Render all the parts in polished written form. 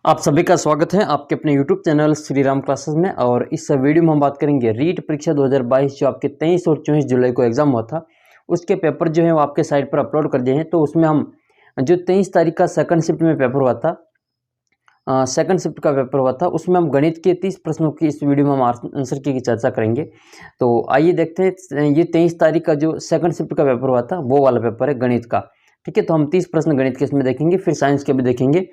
आप सभी का स्वागत है आपके अपने YouTube channel Shri Ram classes में। और इस वीडियो में हम बात करेंगे रीट परीक्षा 2022 जो आपके 23 और 24 जुलाई को एग्जाम हुआ था, उसके पेपर जो है वो आपके साइट पर अपलोड कर दिए हैं। तो उसमें हम जो 23 तारीख का सेकंड शिफ्ट में पेपर हुआ था, उसमें हम गणित के 30 प्रश्नों की इस वीडियो में हम आंसर की चर्चा करेंगे। तो आइए देखते हैं, ये 23 तारीख का जो सेकंड शिफ्ट का पेपर हुआ था वो वाला पेपर है गणित का। ठीक है, तो हम 30 प्रश्न गणित के इसमें देखेंगे, फिर साइंस के भी देखेंगे।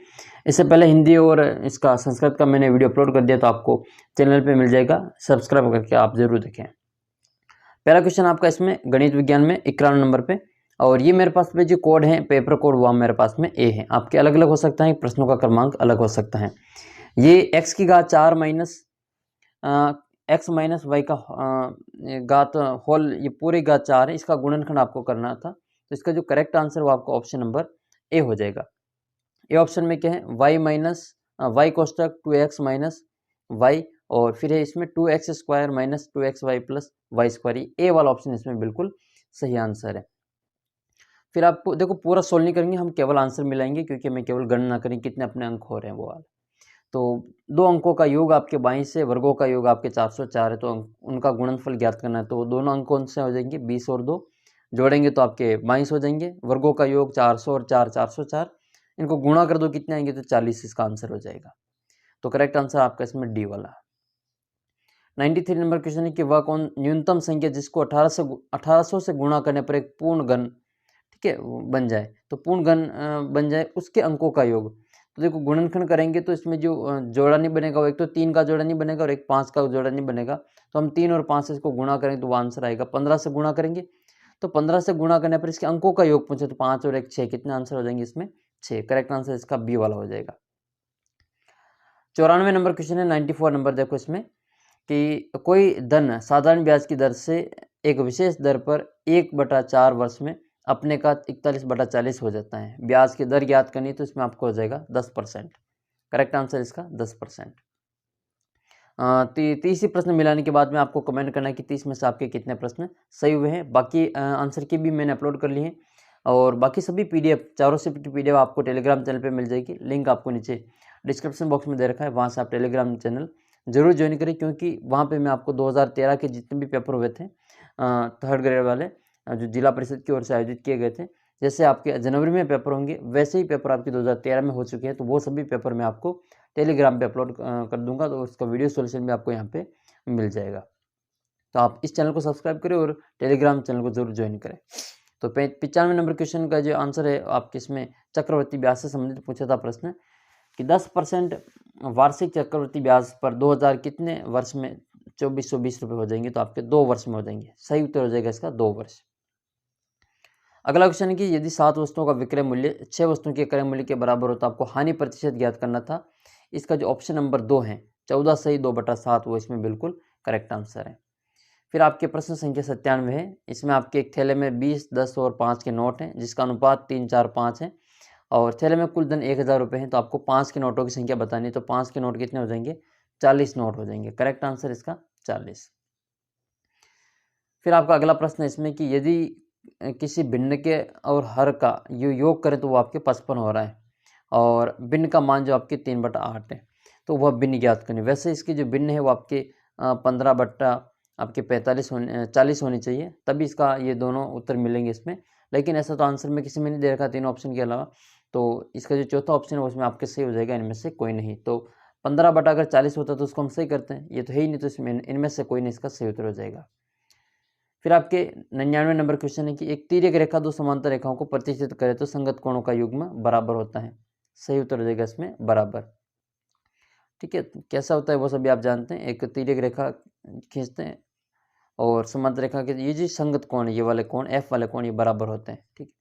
इससे पहले हिंदी और इसका संस्कृत का मैंने वीडियो अपलोड कर दिया, तो आपको चैनल पे मिल जाएगा, सब्सक्राइब करके आप जरूर देखें। पहला क्वेश्चन आपका इसमें गणित विज्ञान में 91 नंबर पे, और ये मेरे पास पे जो कोड है पेपर कोड वो मेरे पास में ए है। आपके अलग अलग हो सकता है, प्रश्नों का क्रमांक अलग हो सकता है। ये x की घात 4 माइनस एक्स माइनस वाई का घात होल, ये पूरी घात 4 है, इसका गुणनखंड आपको करना था। तो इसका जो करेक्ट आंसर वो आपका ऑप्शन नंबर ए हो जाएगा। ए ऑप्शन में क्या है, y माइनस वाई कोष्टक 2x माइनस वाई, और फिर है इसमें 2x square minus 2xy plus Y square. A वाला ऑप्शन इसमें बिल्कुल सही आंसर है। फिर आपको देखो पूरा सोल्व नहीं करेंगे, हम केवल आंसर मिलाएंगे, क्योंकि हमें केवल गणना करेंगे कितने अपने अंक हो रहे हैं वो वाला। तो दो अंकों का योग आपके 22 से, वर्गों का योग आपके 404 है, तो उनका गुणनफल ज्ञात करना है। तो दोनों अंक कौन से हो जाएंगे, 20 और 2 जोड़ेंगे तो आपके 22 हो जाएंगे। वर्गों का योग 400 और 4 404, इनको गुणा कर दो कितने आएंगे तो 40, इसका आंसर हो जाएगा। तो करेक्ट आंसर आपका इसमें डी वाला। 93 नंबर क्वेश्चन है कि वह कौन न्यूनतम संख्या जिसको 1800 से गुणा करने पर एक पूर्ण घन, ठीक है, बन जाए, तो पूर्ण घन बन जाए, उसके अंकों का योग। तो देखो गुणनखंड करेंगे तो इसमें जो जोड़ा नहीं बनेगा वो एक तो 3 का जोड़ा नहीं बनेगा और एक 5 का जोड़ा नहीं बनेगा। तो हम 3 और 5 से इसको गुणा करेंगे तो वो आंसर आएगा। 15 से गुणा करेंगे तो 15 से गुणा करने पर इसके अंकों का योग पूछे तो 5 और 1 6, कितने आंसर हो जाएंगे इसमें 6। करेक्ट आंसर इसका बी वाला हो जाएगा। 94 नंबर क्वेश्चन है, 94 नंबर देखो इसमें कि कोई धन साधारण ब्याज की दर से एक विशेष दर पर 1/4 वर्ष में अपने का 41/40 हो जाता है। ब्याज की दर ज्ञात करनी, तो इसमें आपको हो जाएगा 10%। करेक्ट आंसर इसका 10%। 30 प्रश्न मिलाने के बाद में आपको कमेंट करना है कि 30 में से आपके कितने प्रश्न सही हुए हैं। बाकी आंसर की भी मैंने अपलोड कर ली है, और बाकी सभी पीडीएफ, चारों से पीडीएफ आपको टेलीग्राम चैनल पे मिल जाएगी। लिंक आपको नीचे डिस्क्रिप्शन बॉक्स में दे रखा है, वहाँ से आप टेलीग्राम चैनल जरूर ज्वाइन करें, क्योंकि वहाँ पे मैं आपको 2013 के जितने भी पेपर हुए थे थर्ड ग्रेड वाले, जो जिला परिषद की ओर से आयोजित किए गए थे, जैसे आपके जनवरी में पेपर होंगे वैसे ही पेपर आपके 2013 में हो चुके हैं। तो वो सभी पेपर मैं आपको टेलीग्राम पे अपलोड कर दूंगा, तो उसका वीडियो सोल्यूशन भी आपको यहाँ पे मिल जाएगा। तो आप इस चैनल को सब्सक्राइब करें और टेलीग्राम चैनल को जरूर ज्वाइन करें। तो 95 नंबर क्वेश्चन का जो आंसर है आपके इसमें चक्रवर्ती ब्याज से संबंधित पूछा था प्रश्न कि 10% वार्षिक चक्रवर्ती ब्याज पर 2000 कितने वर्ष में 2420 रुपये हो जाएंगे, तो आपके 2 वर्ष में हो जाएंगे। सही उत्तर हो जाएगा इसका 2 वर्ष। अगला क्वेश्चन है कि यदि 7 वस्तुओं का विक्रय मूल्य 6 वस्तुओं के क्रय मूल्य के बराबर हो तो आपको हानि प्रतिशत ज्ञात करना था। इसका जो ऑप्शन नंबर 2 है 14 सही 2/7, वो इसमें बिल्कुल करेक्ट आंसर है। फिर आपके प्रश्न संख्या 97 है, इसमें आपके एक थैले में 20, 10 और 5 के नोट हैं, जिसका अनुपात 3, 4, 5 है, और थैले में कुल धन 1000 रुपये है। तो आपको 5 के नोटों की संख्या बतानी है, तो 5 के नोट कितने हो जाएंगे, 40 नोट हो जाएंगे। करेक्ट आंसर इसका 40। फिर आपका अगला प्रश्न है इसमें कि यदि किसी भिन्न के और हर का योग करें तो वो आपके 55 हो रहा है, और भिन्न का मान जो आपके 3/8 है, तो वह भिन्न ज्ञात करनी। वैसे इसकी जो भिन्न है वो आपके 40 होनी चाहिए, तभी इसका ये दोनों उत्तर मिलेंगे इसमें। लेकिन ऐसा तो आंसर में किसी में नहीं दे रखा तीनों ऑप्शन के अलावा, तो इसका जो चौथा ऑप्शन है उसमें आपके सही हो जाएगा, इनमें से कोई नहीं। तो 15 अगर 40 होता तो उसको हम सही करते हैं, ये तो है ही नहीं, तो इसमें इनमें से कोई नहीं इसका सही उत्तर हो जाएगा। फिर आपके 99 नंबर क्वेश्चन है कि एक तिर्यक रेखा दो समांतर रेखाओं को प्रतिच्छेद करे तो संगत कोणों का युग्म बराबर होता है। सही उत्तर हो जाएगा इसमें बराबर। ठीक है, कैसा होता है वो सभी आप जानते हैं। एक तिर्यक रेखा खींचते हैं और समांतर रेखा के ये जो संगत कोण है, ये वाले कोण, एफ वाले कोण, ये बराबर होते हैं। ठीक है,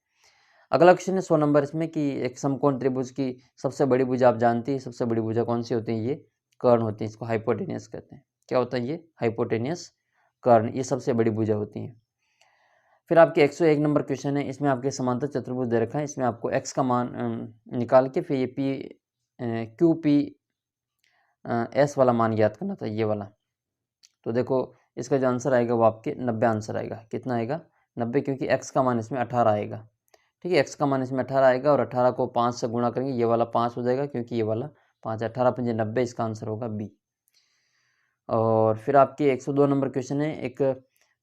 अगला क्वेश्चन है 100 नंबर इसमें कि एक समकोण त्रिभुज की सबसे बड़ी भुजा आप जानती है, सबसे बड़ी भुजा कौन सी होती है, ये कर्ण होती है, इसको हाइपोटेनियस कहते हैं। क्या होता है ये, हाइपोटेनियस कर्ण, ये सबसे बड़ी भुजा होती है। फिर आपके 101 नंबर क्वेश्चन है, इसमें आपके समांतर चतुर्भुज दे रखा है, इसमें आपको x का मान निकाल के फिर ये क्यू पी एस वाला मान ज्ञात करना था, ये वाला। तो देखो इसका जो आंसर आएगा वो आपके 90 आंसर आएगा। कितना आएगा, 90, क्योंकि x का मान इसमें 18 आएगा। ठीक है, x का मान इसमें 18 आएगा, और 18 को 5 से गुणा करेंगे, ये वाला 5 हो जाएगा, क्योंकि ये वाला 5 18 पंजे 90, इसका आंसर होगा बी। और फिर आपके 102 नंबर क्वेश्चन है, एक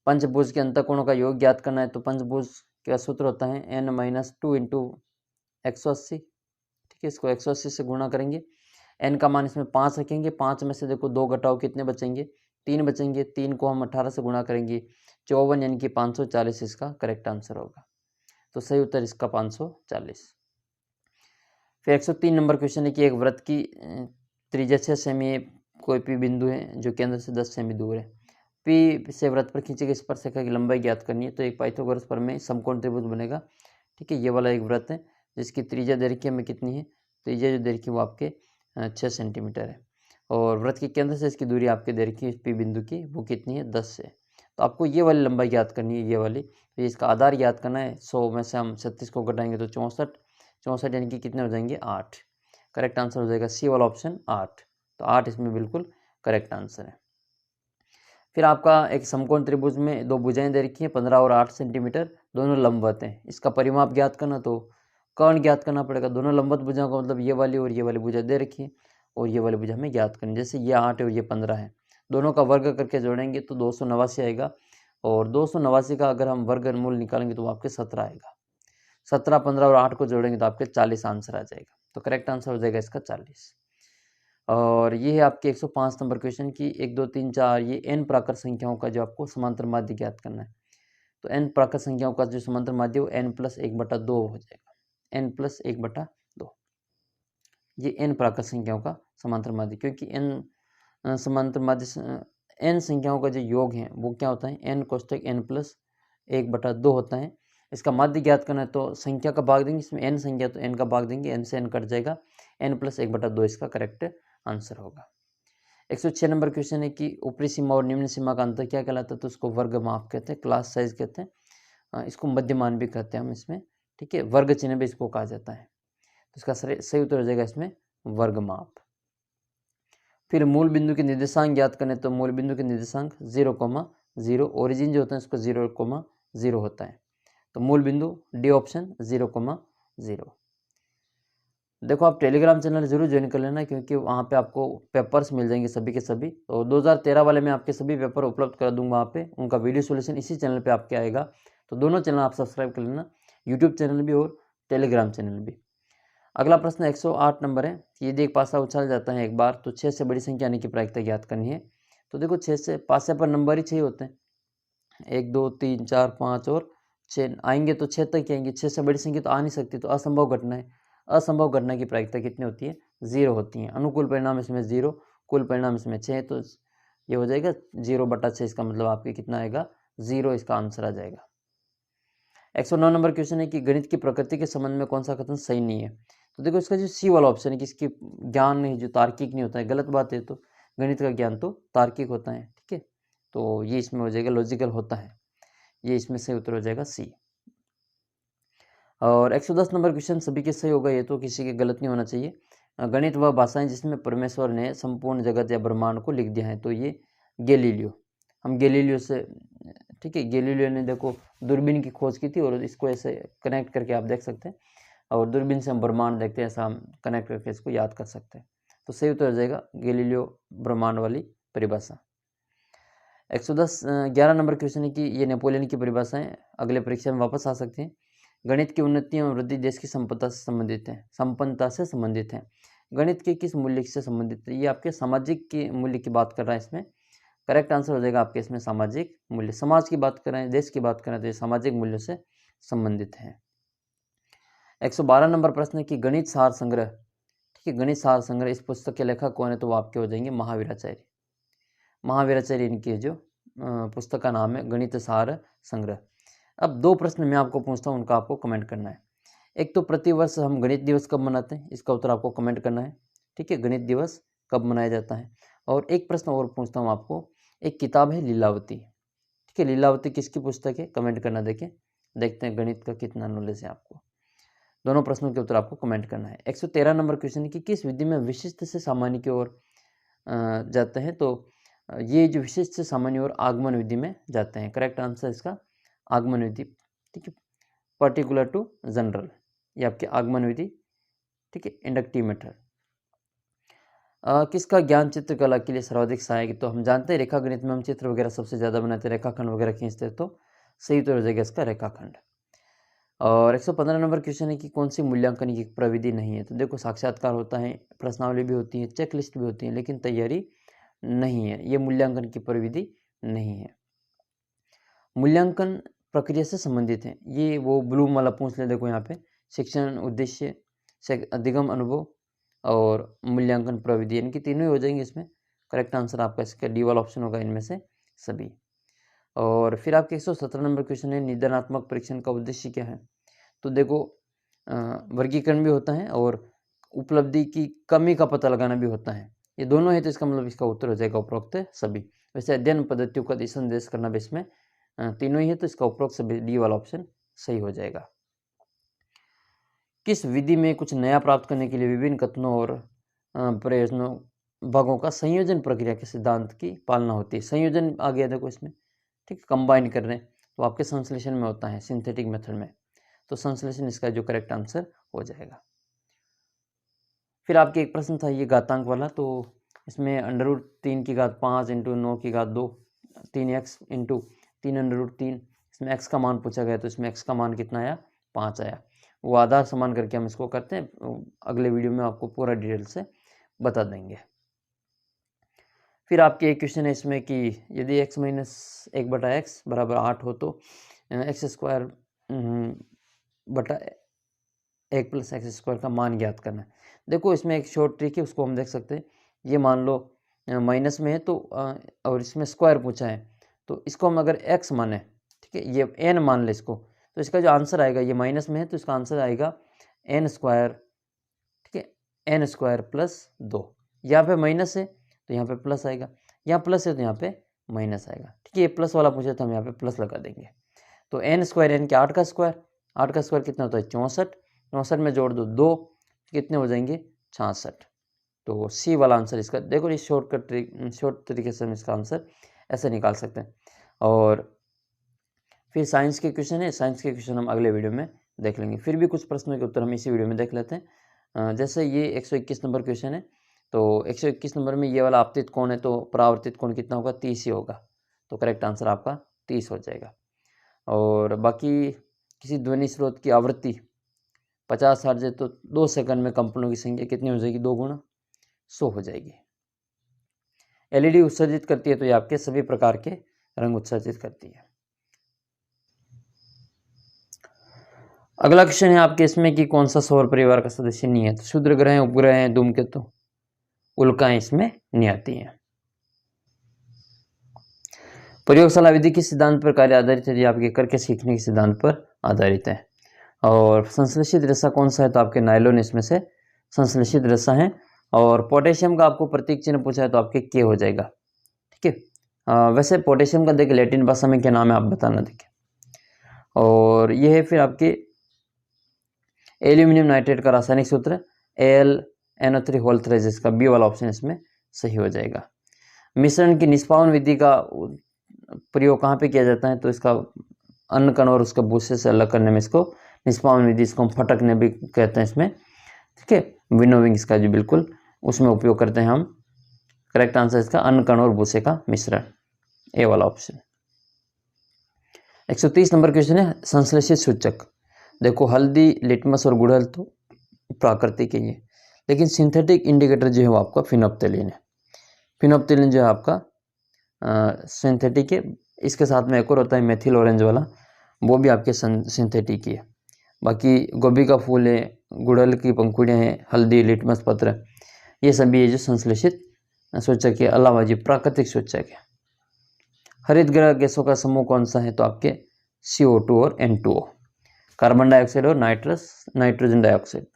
पंचभुज के अंतःकोणों का योग ज्ञात करना है। तो पंचभुज का सूत्र होता है n-2 इंटू 180, ठीक है, इसको 180 से गुणा करेंगे। n का मान इसमें 5 रखेंगे, 5 में से देखो 2 घटाओ, कितने बचेंगे, 3 बचेंगे। 3 को हम 18 से गुणा करेंगे, 54 यानी कि 540 इसका करेक्ट आंसर होगा। तो सही उत्तर इसका 540। फिर 103 नंबर क्वेश्चन है कि एक वृत्त की त्रिज्या 6 सेमी है, कोई पी बिंदु है जो केंद्र से 10 सेमी दूर है। पी से वृत्त पर खींची गई स्पर्शरेखा की लंबाई ज्ञात करनी है। तो एक पाइथागोरस प्रमेय समकोण त्रिभुज बनेगा, ठीक है। ये वाला एक वृत्त है जिसकी त्रिज्या दे रखी है हमें कितनी है, त्रिज्या जो दे रखी है वो आपके 6 सेंटीमीटर है, और वृत्त के केंद्र से इसकी दूरी आपके दे रखी है पी बिंदु की, वो कितनी है, 10 से। तो आपको ये वाली लंबाई ज्ञात करनी है, ये वाली। तो इसका आधार ज्ञात करना है। 100 में से हम 36 को घटाएंगे तो 64, 64 यानी कि कितने हो जाएंगे, 8। करेक्ट आंसर हो जाएगा सी वाला ऑप्शन 8। तो 8 इसमें बिल्कुल करेक्ट आंसर है। फिर आपका एक समकोण त्रिभुज में 2 भुजाएं दे रखी हैं, 15 और 8 सेंटीमीटर, दोनों लंबवत हैं। इसका परिमाप ज्ञात करना, तो कर्ण ज्ञात करना पड़ेगा। दोनों लंबवत भुजाओं का मतलब ये वाली और ये वाली भुजा दे रखी है, और ये वाली भुजा हमें ज्ञात करनी। जैसे ये 8 है और ये 15 है, दोनों का वर्ग करके जोड़ेंगे तो 289 आएगा, और 289 का अगर हम वर्गमूल निकालेंगे तो आपके 17 आएगा। 17, 15 और 8 को जोड़ेंगे तो आपके 40 आंसर आ जाएगा। तो करेक्ट आंसर हो जाएगा इसका 40। और ये है आपके 105 नंबर क्वेश्चन की 1 2 3 4, ये n प्राकृत संख्याओं का जो आपको समांतर माध्य ज्ञात करना है। तो n प्राकृत संख्याओं का जो समांतर माध्य वो n+1/2 हो जाएगा, n+1/2। ये n प्राकृत संख्याओं का समांतर माध्य, क्योंकि n समांतर माध्य n संख्याओं का जो योग है वो क्या होता है, n कोष्टक n+1/2 होता है। इसका माध्य ज्ञात करना है तो संख्या का भाग देंगे, इसमें n संख्या तो n का भाग देंगे, n से n कट जाएगा, n+1/2 इसका करेक्ट आंसर होगा। 106 नंबर क्वेश्चन है कि ऊपरी सीमा और निम्न सीमा का अंतर क्या कहलाता है। तो उसको वर्ग माप कहते हैं, क्लास साइज कहते हैं, इसको मध्यमान भी कहते हैं हम इसमें, ठीक है। वर्ग चिन्ह भी इसको कहा जाता है। तो इसका सही उत्तर हो जाएगा इसमें वर्ग माप। फिर मूल बिंदु के निर्देशांक ज्ञात करने, तो मूल बिंदु के निर्देशांक 0,0, ओरिजिन जो होता है उसको 0,0 होता है। तो मूल बिंदु डी ऑप्शन 0,0। देखो आप टेलीग्राम चैनल जरूर ज्वाइन कर लेना, क्योंकि वहाँ पे आपको पेपर्स मिल जाएंगे सभी के सभी। तो 2013 वाले में आपके सभी पेपर उपलब्ध करा दूंगा वहाँ पे, उनका वीडियो सोल्यूशन इसी चैनल पे आपके आएगा। तो दोनों चैनल आप सब्सक्राइब कर लेना, यूट्यूब चैनल भी और टेलीग्राम चैनल भी। अगला प्रश्न 108 नंबर है, यदि एक पासा उछाल जाता है एक बार तो 6 से बड़ी संख्या आने की प्रायिकता ज्ञात करनी है। तो देखो 6 से, पासे पर नंबर ही 6 होते हैं, 1 2 3 4 5 और 6 आएंगे तो 6 तक आएंगे, 6 से बड़ी संख्या तो आ नहीं सकती, तो असंभव घटना है। असंभव घटना की प्रायिकता कितनी होती है, 0 होती है। अनुकूल परिणाम इसमें 0, कुल परिणाम इसमें 6, तो ये हो जाएगा 0/6, इसका मतलब आपके कितना आएगा, 0 इसका आंसर आ जाएगा। 109 नंबर क्वेश्चन है कि गणित की प्रकृति के संबंध में कौन सा कथन सही नहीं है। तो देखो इसका जो सी वाला ऑप्शन है कि इसकी ज्ञान नहीं, जो तार्किक नहीं होता है, गलत बात है। तो गणित का ज्ञान तो तार्किक होता है, ठीक है। तो ये इसमें हो जाएगा लॉजिकल होता है, ये इसमें सही उत्तर हो जाएगा सी। और 110 नंबर क्वेश्चन सभी के सही होगा, ये तो किसी के गलत नहीं होना चाहिए। गणित वह भाषाएं जिसमें परमेश्वर ने संपूर्ण जगत या ब्रह्मांड को लिख दिया है। तो ये गैलीलियो, हम गैलीलियो से, ठीक है, गैलीलियो ने देखो दूरबीन की खोज की थी, और इसको ऐसे कनेक्ट करके आप देख सकते हैं, और दूरबीन से हम ब्रह्मांड देखते हैं, ऐसा हम कनेक्ट करके इसको याद कर सकते हैं। तो सही उत्तर हो जाएगा गैलीलियो ब्रह्मांड वाली परिभाषा। 11 नंबर क्वेश्चन है कि ये नेपोलियन की परिभाषाएं अगले परीक्षा में वापस आ सकती हैं। गणित की उन्नति एवं वृद्धि देश की संपन्नता से संबंधित है, संपन्नता से संबंधित है। गणित के किस मूल्य से संबंधित है, ये आपके सामाजिक के मूल्य की बात कर रहा है इसमें। करेक्ट आंसर हो जाएगा आपके इसमें सामाजिक मूल्य। समाज की बात कर रहे हैं, देश की बात कर रहे हैं, तो ये सामाजिक मूल्यों से संबंधित है। 112 नंबर प्रश्न है कि गणित सार संग्रह, ठीक है, गणित सार संग्रह इस पुस्तक के लेखक कौन है। तो वो आपके हो जाएंगे महावीराचार्य। महावीराचार्य इनकी जो पुस्तक का नाम है गणित सार संग्रह। अब 2 प्रश्न मैं आपको पूछता हूँ, उनका आपको कमेंट करना है। एक तो प्रतिवर्ष हम गणित दिवस कब मनाते हैं, इसका उत्तर आपको कमेंट करना है, ठीक है, गणित दिवस कब मनाया जाता है। और एक प्रश्न और पूछता हूँ आपको, एक किताब है लीलावती, ठीक है, लीलावती किसकी पुस्तक है, कमेंट करना। देखते हैं गणित का कितना नॉलेज है आपको। दोनों प्रश्नों के उत्तर आपको कमेंट करना है। 113 नंबर क्वेश्चन है कि किस विधि में विशिष्ट से सामान्य की ओर जाते हैं। तो ये जो विशिष्ट से सामान्य और आगमन विधि में जाते हैं। करेक्ट आंसर इसका आगमन विधि, ठीक है, पर्टिकुलर टू जनरल, ये आपके आगमन विधि, ठीक है, इंडक्टिव मेथड। किसका ज्ञान चित्रकला के लिए सर्वाधिक सहायक? तो हम जानते हैं रेखा गणित में हम चित्र वगैरह सबसे ज़्यादा बनाते हैं, रेखाखंड वगैरह खींचते हैं, तो सही उत्तर हो जाएगा इसका रेखाखंड। और 115 नंबर क्वेश्चन है कि कौन सी मूल्यांकन की प्रविधि नहीं है? तो देखो साक्षात्कार होता है, प्रश्नावली भी होती है, चेक लिस्ट भी होती है, लेकिन तैयारी नहीं है, ये मूल्यांकन की प्रविधि नहीं है। मूल्यांकन प्रक्रिया से संबंधित है, ये वो ब्लूम वाला पूछ ले, देखो यहाँ पे शिक्षण उद्देश्य, अधिगम अनुभव और मूल्यांकन प्रविधि, यानी कि तीनों ही हो जाएंगे इसमें। करेक्ट आंसर आपका इसका डी वाला ऑप्शन होगा इनमें से सभी। और फिर आपके 117 नंबर क्वेश्चन है निदानात्मक परीक्षण का उद्देश्य क्या है? तो देखो वर्गीकरण भी होता है और उपलब्धि की कमी का पता लगाना भी होता है, ये दोनों है, तो इसका मतलब इसका उत्तर हो जाएगा उपरोक्त सभी। वैसे अध्ययन पद्धतियों का दिशा निर्देश करना भी इसमें तीनों ही है, तो इसका उपरोक्त सभी डी वाला ऑप्शन सही हो जाएगा। किस विधि में कुछ नया प्राप्त करने के लिए विभिन्न कथनों और प्रयोजनों भागों का संयोजन प्रक्रिया के सिद्धांत की पालना होती है? संयोजन आ गया देखो इसमें, ठीक है, कंबाइन कर रहे हैं, तो आपके संश्लेषण में होता है, सिंथेटिक मेथड में, तो संश्लेषण इसका जो करेक्ट आंसर हो जाएगा। फिर आपके एक प्रश्न था ये घातांक वाला, तो इसमें √3 की घात 5 इंटू 9 की घात 2 3x इंटू 3√3, इसमें x का मान पूछा गया, तो इसमें x का मान कितना आया? 5 आया। वो आधार समान करके हम इसको करते हैं, अगले वीडियो में आपको पूरा डिटेल से बता देंगे। फिर आपके एक क्वेश्चन है इसमें कि यदि x - 1/x बराबर 8 हो तो x² बटा 1 + x² का मान ज्ञात करना है। देखो इसमें एक शॉर्ट ट्रिक है, उसको हम देख सकते हैं। ये मान लो माइनस में है तो और इसमें स्क्वायर पूछा है, तो इसको हम अगर x माने, ठीक है, ये n मान ले इसको, तो इसका जो आंसर आएगा, ये माइनस में है तो इसका आंसर आएगा n², ठीक है, n² + 2। यहाँ पे माइनस है तो यहाँ पे प्लस आएगा, यहाँ प्लस है तो यहाँ पे माइनस आएगा, ठीक है, ये प्लस वाला पूछा तो हम यहाँ पे प्लस लगा देंगे। तो n² यानी कि 8 का स्क्वायर, 8 का स्क्वायर कितना होता है? 64, 64 में जोड़ दो 2, कितने हो जाएंगे? 66। तो सी वाला आंसर इसका, देखो ये शॉर्ट तरीके से हम इसका आंसर ऐसे निकाल सकते हैं। और फिर साइंस के क्वेश्चन है, साइंस के क्वेश्चन हम अगले वीडियो में देख लेंगे। फिर भी कुछ प्रश्नों के उत्तर हम इसी वीडियो में देख लेते हैं। जैसे ये 121 नंबर क्वेश्चन है, तो 121 नंबर में ये वाला आपतित कोण है, तो परावर्तित कोण कितना होगा? 30 ही होगा, तो करेक्ट आंसर आपका 30 हो जाएगा। और बाकी किसी ध्वनि स्रोत की आवृत्ति 50 हर्ट्ज है तो 2 सेकंड में कंपनों की संख्या कितनी हो जाएगी? 2 गुना 100 हो जाएगी। एलईडी उत्सर्जित करती है, तो ये आपके सभी प्रकार के रंग उत्सर्जित करती है। अगला क्वेश्चन है आपके इसमें कि कौन सा सौर परिवार का सदस्य नहीं है? तो क्षुद्र ग्रह, उपग्रह हैं, धूमकेतु, उल्काएं इसमें नहीं आती हैं। प्रयोगशाला विधि किस सिद्धांत पर कार्य आधारित है? आपके करके सीखने के सिद्धांत पर आधारित है। और संश्लेषित रेशा कौन सा है? तो आपके नायलॉन इसमें से संश्लेषित रेशा है। और पोटेशियम का आपको प्रतीक चिन्ह पूछा है तो आपके के हो जाएगा, ठीक है। वैसे पोटेशियम का देखिए लैटिन भाषा में क्या नाम है आप बताना, देखिए। और ये है फिर आपके एल्यूमिनियम नाइट्रेट का रासायनिक सूत्र AlNO3 जिसका बी वाला ऑप्शन इसमें सही हो जाएगा। मिश्रण की निष्पावन विधि का प्रयोग कहाँ पे किया जाता है? तो इसका अन्न कण और उसका भूसे से अलग करने में इसको निष्पावन विधि, इसको हम फटकने भी कहते हैं इसमें, ठीक है, विनोविंग इसका जो बिल्कुल उसमें उपयोग करते हैं हम। करेक्ट आंसर इसका अन्न कण और भूसे का मिश्रण, ए वाला ऑप्शन। 130 नंबर क्वेश्चन है संश्लेषित सूचक। देखो हल्दी, लिटमस और गुड़हल तो प्राकृतिक है ये, लेकिन सिंथेटिक इंडिकेटर जो है वो आपका फिनोप्थेलिन है। फिनोप्थेलिन जो है आपका सिंथेटिक है। इसके साथ में एक और होता है मेथिल ऑरेंज वाला, वो भी आपके सिंथेटिक ही है। बाकी गोभी का फूल है, गुड़हल की पंखुड़ियाँ हैं, हल्दी, लिटमस पत्र, ये सभी ये जो संश्लेषित सूचक के अलावा जो प्राकृतिक सूचक है। हरित गृह गैसों का समूह कौन सा है? तो आपके CO2 और N2O, कार्बन डाइऑक्साइड और नाइट्रोजन डाइऑक्साइड।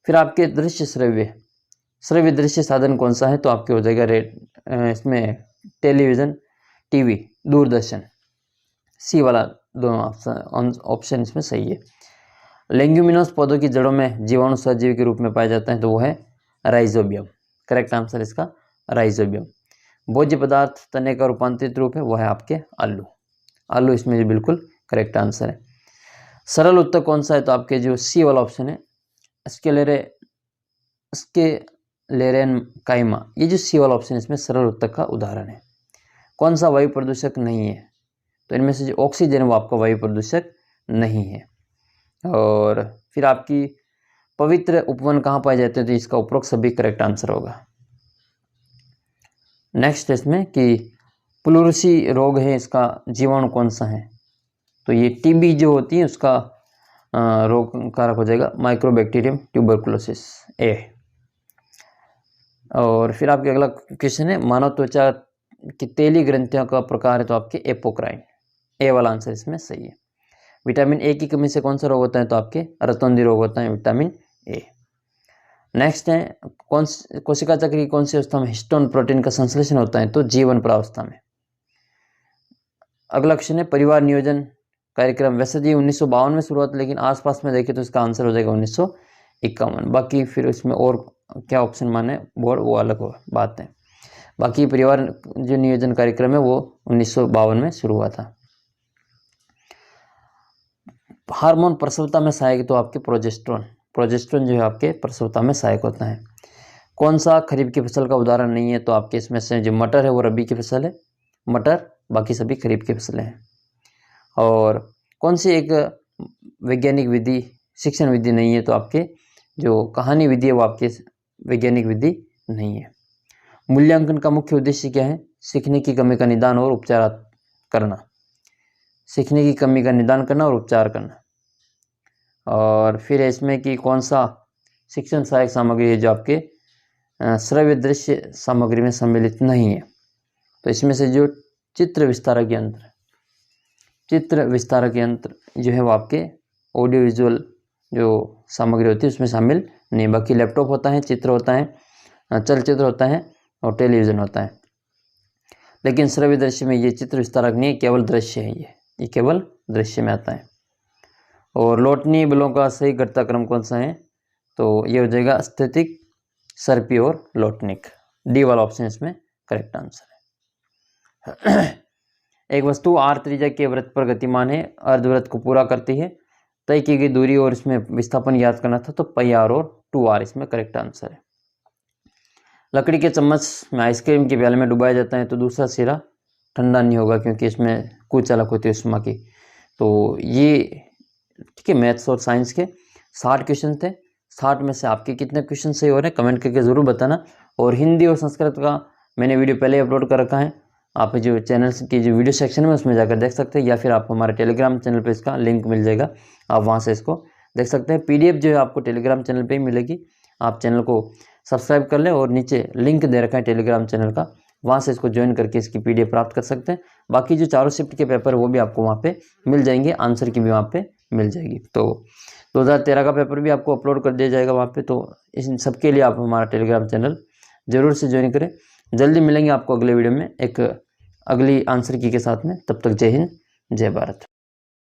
फिर आपके दृश्य श्रव्य दृश्य साधन कौन सा है? तो आपके हो जाएगा इसमें टेलीविज़न, टीवी, दूरदर्शन, सी वाला दोनों ऑप्शन इसमें सही है। लेग्यूमिनोस पौधों की जड़ों में जीवाणु सजीव के रूप में पाया जाता है, तो वो है राइजोबियम। करेक्ट आंसर इसका राइजोबियम। भोज्य पदार्थ तने का रूपांतरित रूप है, वो है आपके आलू। आलू इसमें जो बिल्कुल करेक्ट आंसर है। सरल उत्तर कौन सा है? तो आपके जो सी वाला ऑप्शन है लेरेन काइमा, ये जो सी वाला ऑप्शन इसमें सरल उत्तर का उदाहरण है। कौन सा वायु प्रदूषक नहीं है? तो इनमें से जो ऑक्सीजन वो आपका वायु प्रदूषक नहीं है। और फिर आपकी पवित्र उपवन कहाँ पाए जाते हैं? तो इसका उपरोक्त सभी करेक्ट आंसर होगा। नेक्स्ट है इसमें कि प्लूरसी रोग है, इसका जीवाणु कौन सा है? तो ये टीबी जो होती है उसका रोग कारक हो जाएगा माइक्रोबैक्टीरियम ट्यूबरकुलोसिस ए। और फिर आपके अगला क्वेश्चन है मानव त्वचा की तेली ग्रंथियों का प्रकार है, तो आपके एपोक्राइन, ए वाला आंसर इसमें सही है। विटामिन ए की कमी से कौन सा रोग होता है? तो आपके रतौंधी रोग होता है, विटामिन ए। नेक्स्ट है कोशिका चक्र की कौन सी अवस्था में हिस्टोन प्रोटीन का संश्लेषण होता है? तो जीवन प्रावस्था में। अगला क्वेश्चन है परिवार नियोजन कार्यक्रम, वैसे जी 1952 में शुरुआत, लेकिन आसपास में देखें तो इसका आंसर हो जाएगा 1951। बाकी फिर इसमें और क्या ऑप्शन माने वो अलग बात है। बाकी परिवार जो नियोजन कार्यक्रम है वो 1952 में शुरू हुआ था। हार्मोन प्रसवता में सहायक, तो आपके प्रोजेस्टेरोन जो है आपके प्रसवता में सहायक होता है। कौन सा खरीफ की फसल का उदाहरण नहीं है? तो आपके इसमें से जो मटर है वो रबी की फसल है, मटर, बाकी सभी खरीफ की फसलें हैं। और कौन सी एक वैज्ञानिक विधि शिक्षण विधि नहीं है? तो आपके जो कहानी विधि है वो आपके वैज्ञानिक विधि नहीं है। मूल्यांकन का मुख्य उद्देश्य क्या है? सीखने की कमी का निदान और उपचार करना, सीखने की कमी का निदान करना और उपचार करना। और फिर इसमें कि कौन सा शिक्षण सहायक सामग्री है जो आपके श्रव्य दृश्य सामग्री में सम्मिलित नहीं है? तो इसमें से जो चित्र विस्तारक यंत्र जो है वो आपके ऑडियो विजुअल जो सामग्री होती है उसमें शामिल नहीं। बाकी लैपटॉप होता है, चित्र होता है, चलचित्र होता है और टेलीविज़न होता है। लेकिन श्रव्य दृश्य में ये चित्र विस्तारक नहीं है, केवल दृश्य है, ये केवल दृश्य में आता है। और लौटनी बलों का सही घटता क्रम कौन सा है? तो ये हो जाएगा स्थितिक, सर्पी और लौटनिक। डी वाला ऑप्शन इसमें करेक्ट आंसर है। एक वस्तु आर त्रिज्या के वृत्त पर गतिमान है, अर्धवृत्त को पूरा करती है, तय की गई दूरी और इसमें विस्थापन याद करना था, तो पाई आर और 2r इसमें करेक्ट आंसर है। लकड़ी के चम्मच में आइसक्रीम के प्याले में डुबाया जाता है, तो दूसरा सिरा ठंडा नहीं होगा क्योंकि इसमें कुछ अलग होती है उष्मा की। तो ये ठीक है, मैथ्स और साइंस के 60 क्वेश्चन थे। 60 में से आपके कितने क्वेश्चन सही हो रहे हैं कमेंट करके ज़रूर बताना। और हिंदी और संस्कृत का मैंने वीडियो पहले अपलोड कर रखा है, आप जो चैनल की जो वीडियो सेक्शन में उसमें जाकर देख सकते हैं, या फिर आप हमारे टेलीग्राम चैनल पे इसका लिंक मिल जाएगा, आप वहाँ से इसको देख सकते हैं। PDF जो है आपको टेलीग्राम चैनल पे ही मिलेगी, आप चैनल को सब्सक्राइब कर लें और नीचे लिंक दे रखा है टेलीग्राम चैनल का, वहाँ से इसको ज्वाइन करके इसकी PDF प्राप्त कर सकते हैं। बाकी जो चारों शिफ्ट के पेपर वो भी आपको वहाँ पे मिल जाएंगे, आंसर की भी वहाँ पे मिल जाएगी। तो 2013 का पेपर भी आपको अपलोड कर दिया जाएगा वहाँ पे। तो इन सबके लिए आप हमारा टेलीग्राम चैनल जरूर से ज्वाइन करें। जल्दी मिलेंगे आपको अगले वीडियो में एक अगली आंसर की के साथ में। तब तक जय हिंद, जय भारत।